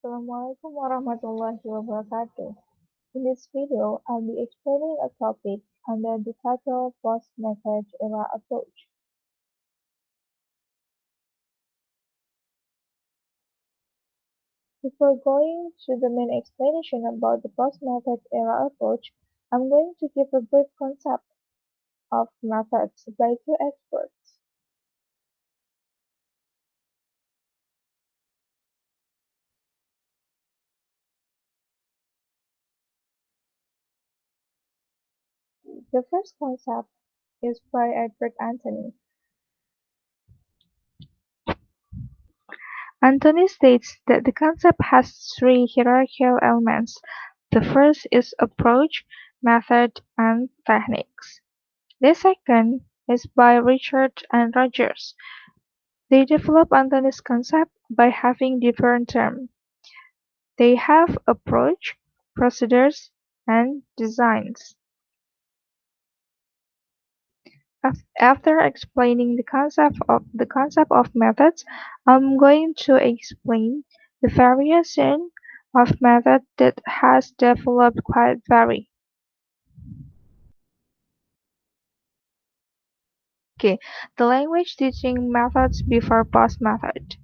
Assalamualaikum warahmatullahi wabarakatuh. In this video, I'll be explaining a topic under the title Post-Method Era Approach. Before going to the main explanation about the post-method era approach, I'm going to give a brief concept of methods by two experts. The first concept is by Edward Anthony. Anthony states that the concept has three hierarchical elements. The first is approach, method, and techniques. The second is by Richard and Rogers. They develop Anthony's concept by having different terms. They have approach, procedures, and designs. After explaining the concept of methods, I'm going to explain the variation of method that has developed quite vary. Okay, the language teaching methods before post method.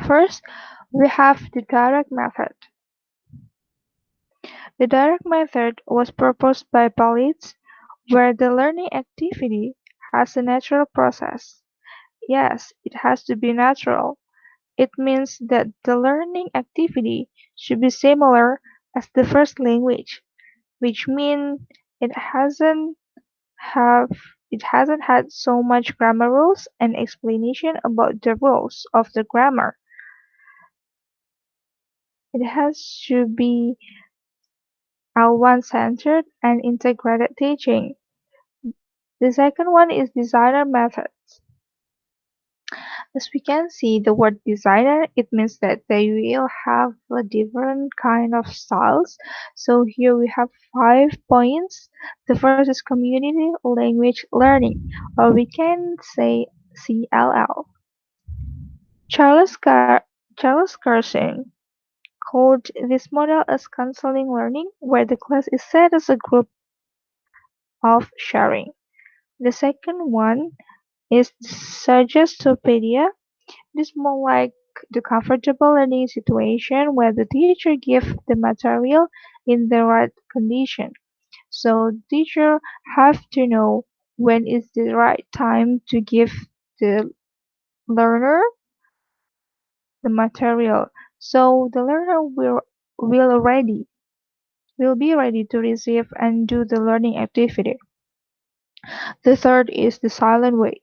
First, we have the direct method. The direct method was proposed by Palitz, where the learning activity has a natural process. Yes, it has to be natural. It means that the learning activity should be similar as the first language, which means it hasn't have it hasn't had so much grammar rules and explanation about the rules of the grammar. It has to be L1-centered and integrated teaching. The second one is designer methods. As we can see, the word designer, it means that they will have a different kind of styles. So here we have 5 points. The first is community language learning, or we can say CLL. Charles, Charles Cushing called this model as counseling learning, where the class is set as a group of sharing. The second one is Suggestopedia. It is more like the comfortable learning situation where the teacher gives the material in the right condition. So the teacher have to know when is the right time to give the learner the material. So the learner will be ready to receive and do the learning activity. The third is the silent way.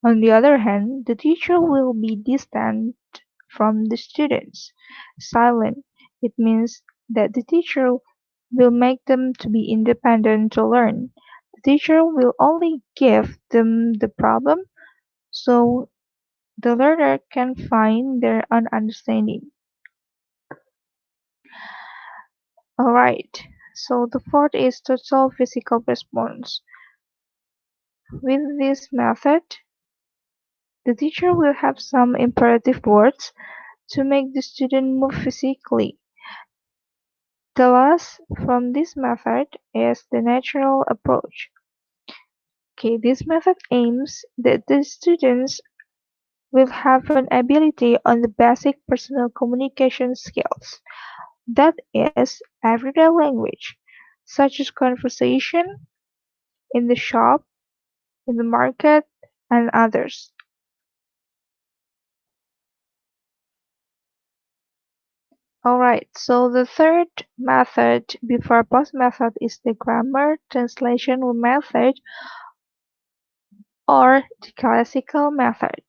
On the other hand, the teacher will be distant from the students. Silent, it means that the teacher will make them to be independent to learn. The teacher will only give them the problem so the learner can find their own understanding. Alright, so the fourth is total physical response. With this method, the teacher will have some imperative words to make the student move physically. The last from this method is the natural approach. Okay, this method aims that the students will have an ability on the basic personal communication skills. That is everyday language, such as conversation, in the shop, in the market, and others. Alright, so the third method before post method is the grammar translation method or the classical method.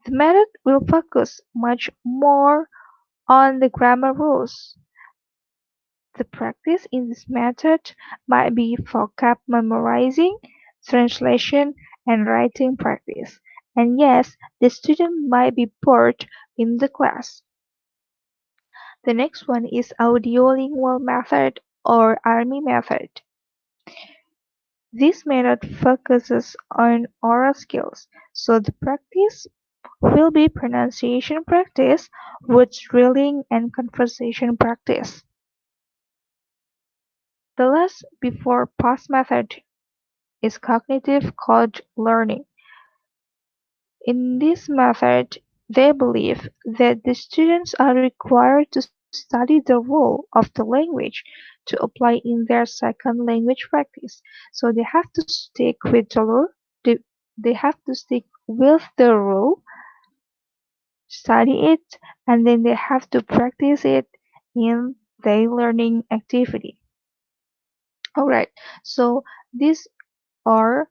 The method will focus much more on the grammar rules. The practice in this method might be vocab memorizing, translation, and writing practice. And yes, the student might be bored in the class. The next one is audiolingual method or army method. This method focuses on oral skills, so the practice will be pronunciation practice, words drilling, and conversation practice. The last before past method is cognitive code learning. In this method, they believe that the students are required to study the rule of the language to apply in their second language practice. So they have to stick with the rule, they, they have to stick with the rule, study it, and then they have to practice it in their learning activity. Alright, so these are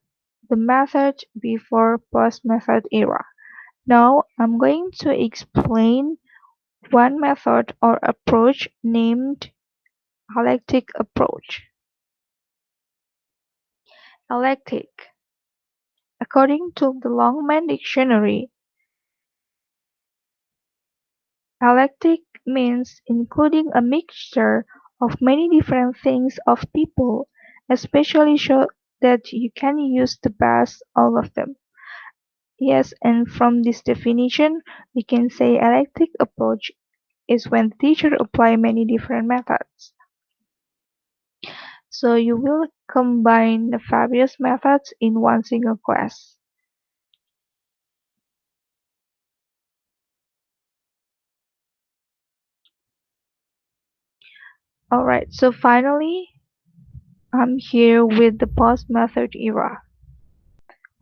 the method before post method era. Now I'm going to explain one method or approach named eclectic approach. Eclectic. According to the Longman Dictionary, eclectic means including a mixture of many different things of people, especially so that you can use the best all of them. Yes, and from this definition, we can say eclectic approach is when the teacher apply many different methods. So you will combine the various methods in one single class. Alright, so finally, I'm here with the post-method era.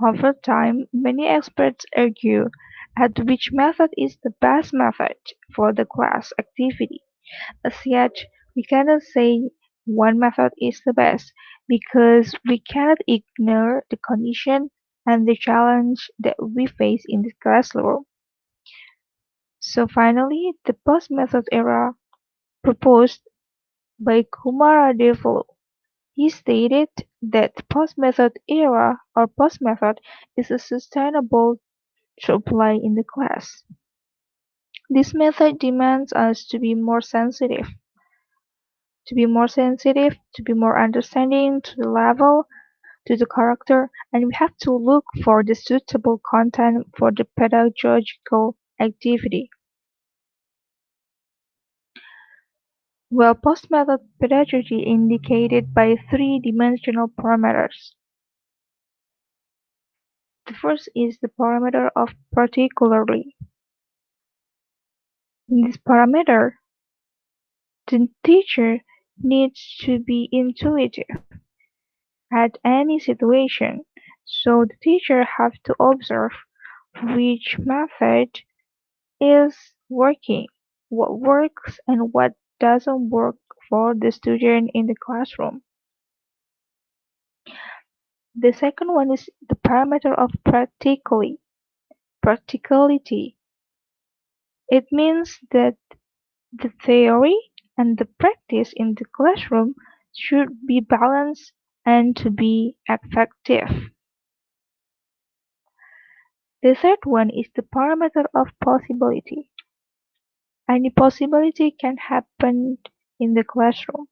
Over time, many experts argue at which method is the best method for the class activity. As yet, we cannot say one method is the best because we cannot ignore the condition and the challenge that we face in the classroom. So finally, the post-method era proposed by Kumaeavadivelu. He stated that the post-method era or post-method is sustainable to apply in the class. This method demands us to be more understanding to the level, to the character, and we have to look for the suitable content for the pedagogical activity. Well, post-method pedagogy indicated by three-dimensional parameters. The first is the parameter of particularly. In this parameter, the teacher needs to be intuitive at any situation, so the teacher has to observe which method is working, what works and what doesn't work for the student in the classroom. The second one is the parameter of practicality. It means that the theory and the practice in the classroom should be balanced and to be effective. The third one is the parameter of possibility. Any possibility can happen in the classroom.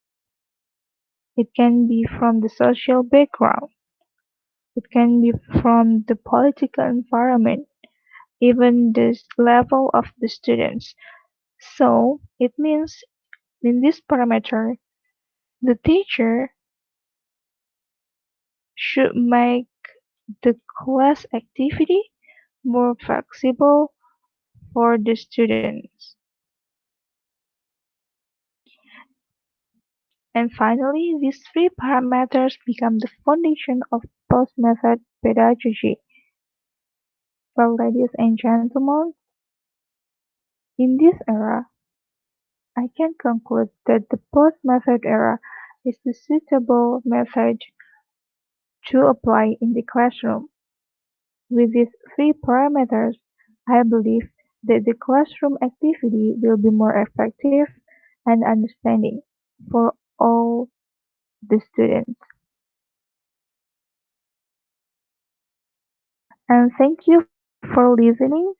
It can be from the social background, it can be from the political environment, even the level of the students. So it means in this parameter, the teacher should make the class activity more flexible for the students. And finally, these three parameters become the foundation of post-method pedagogy. Well, ladies and gentlemen, in this era, I can conclude that the post-method era is the suitable method to apply in the classroom. With these three parameters, I believe that the classroom activity will be more effective and understanding for all the students. And thank you for listening.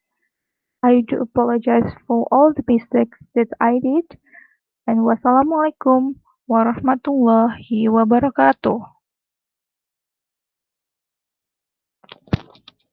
I do apologize for all the mistakes that I did. And wassalamualaikum warahmatullahi wabarakatuh.